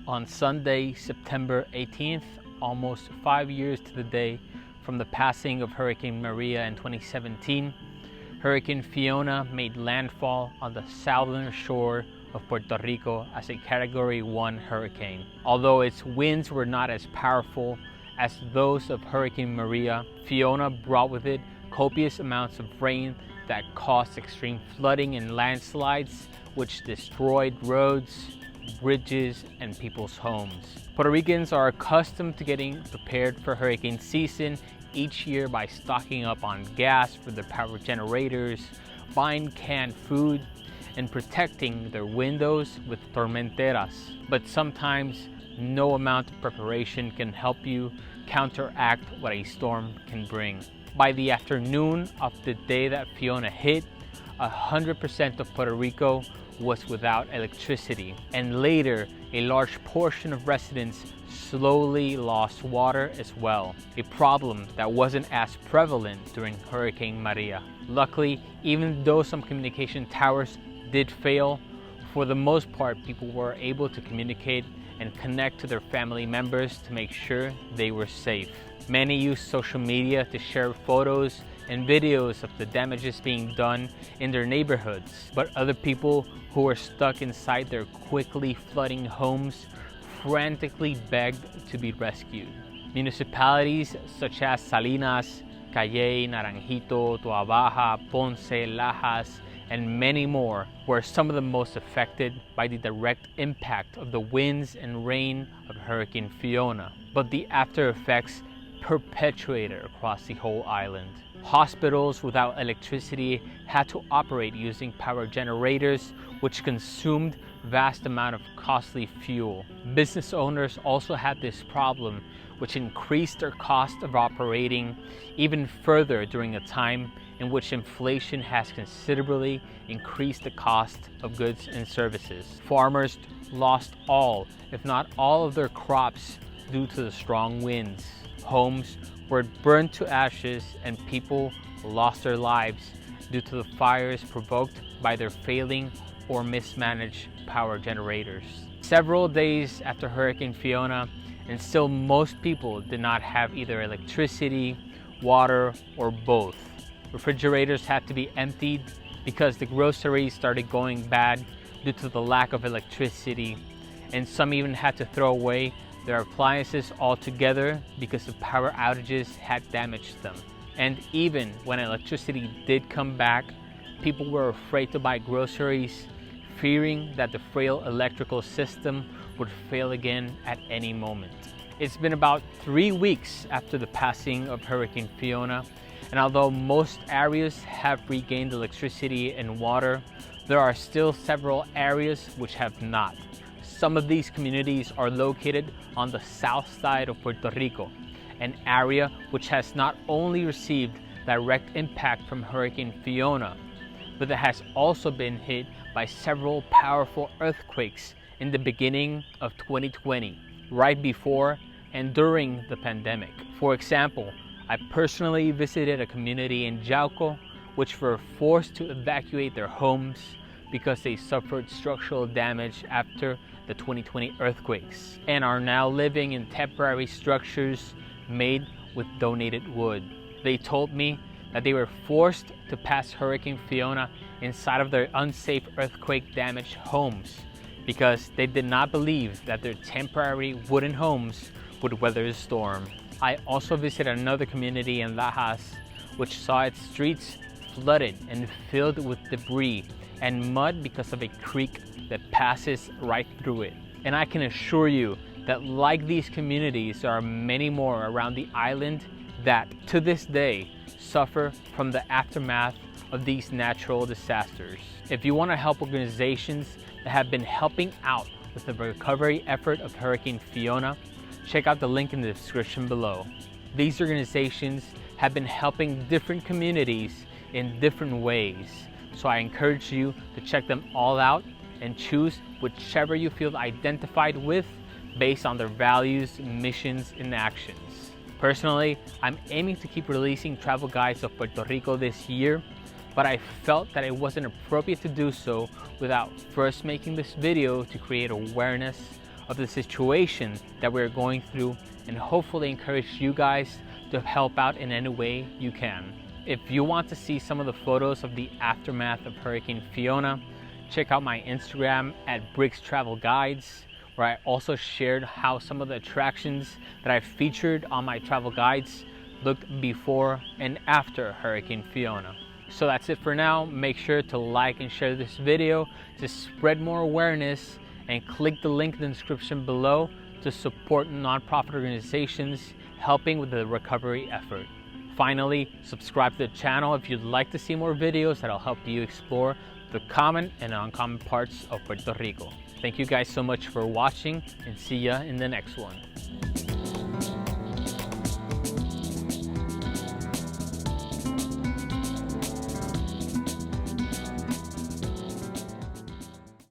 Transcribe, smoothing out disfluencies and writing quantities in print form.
On Sunday, September 18th, almost 5 years to the day from the passing of Hurricane Maria in 2017, Hurricane Fiona made landfall on the southern shore of Puerto Rico as a Category 1 hurricane. Although its winds were not as powerful as those of Hurricane Maria, Fiona brought with it copious amounts of rain that caused extreme flooding and landslides, which destroyed roads, bridges, and people's homes. Puerto Ricans are accustomed to getting prepared for hurricane season each year by stocking up on gas for their power generators, buying canned food, and protecting their windows with tormenteras. But sometimes no amount of preparation can help you counteract what a storm can bring. By the afternoon of the day that Fiona hit, 100% of Puerto Rico was without electricity, and later a large portion of residents slowly lost water as well, a problem that wasn't as prevalent during Hurricane Maria. Luckily, even though some communication towers did fail, for the most part people were able to communicate and connect to their family members to make sure they were safe. Many used social media to share photos and videos of the damages being done in their neighborhoods, but other people who were stuck inside their quickly flooding homes frantically begged to be rescued. Municipalities such as Salinas, Calle, Naranjito, Toa Baja, Ponce, Lajas, and many more were some of the most affected by the direct impact of the winds and rain of Hurricane Fiona, but the after effects perpetuated across the whole island. Hospitals without electricity had to operate using power generators, which consumed vast amount of costly fuel. Business owners also had this problem, which increased their cost of operating even further during a time in which inflation has considerably increased the cost of goods and services. Farmers lost all, if not all, of their crops due to the strong winds. Homes were burned to ashes, and people lost their lives due to the fires provoked by their failing or mismanaged power generators. Several days after Hurricane Fiona, and still most people did not have either electricity, water, or both. Refrigerators had to be emptied because the groceries started going bad due to the lack of electricity, and some even had to throw away their appliances altogether because the power outages had damaged them. And even when electricity did come back, people were afraid to buy groceries, fearing that the frail electrical system would fail again at any moment. It's been about 3 weeks after the passing of Hurricane Fiona, and although most areas have regained electricity and water, there are still several areas which have not. Some of these communities are located on the south side of Puerto Rico, an area which has not only received direct impact from Hurricane Fiona, but that has also been hit by several powerful earthquakes in the beginning of 2020, right before and during the pandemic. For example, I personally visited a community in Yauco which were forced to evacuate their homes because they suffered structural damage after the 2020 earthquakes and are now living in temporary structures made with donated wood. They told me that they were forced to pass Hurricane Fiona inside of their unsafe earthquake damaged homes because they did not believe that their temporary wooden homes would weather the storm. I also visited another community in Lajas which saw its streets flooded and filled with debris and mud because of a creek that passes right through it. And I can assure you that like these communities, there are many more around the island that to this day suffer from the aftermath of these natural disasters. If you want to help organizations that have been helping out with the recovery effort of Hurricane Fiona, check out the link in the description below. These organizations have been helping different communities in different ways, so I encourage you to check them all out and choose whichever you feel identified with based on their values, missions, and actions. Personally, I'm aiming to keep releasing travel guides of Puerto Rico this year, but I felt that it wasn't appropriate to do so without first making this video to create awareness of the situation that we're going through and hopefully encourage you guys to help out in any way you can. If you want to see some of the photos of the aftermath of Hurricane Fiona, check out my Instagram at Bricks Travel Guides, where I also shared how some of the attractions that I featured on my travel guides looked before and after Hurricane Fiona. So that's it for now. Make sure to like and share this video to spread more awareness, and click the link in the description below to support nonprofit organizations helping with the recovery effort. Finally, subscribe to the channel if you'd like to see more videos that'll help you explore the common and uncommon parts of Puerto Rico. Thank you guys so much for watching, and see ya in the next one.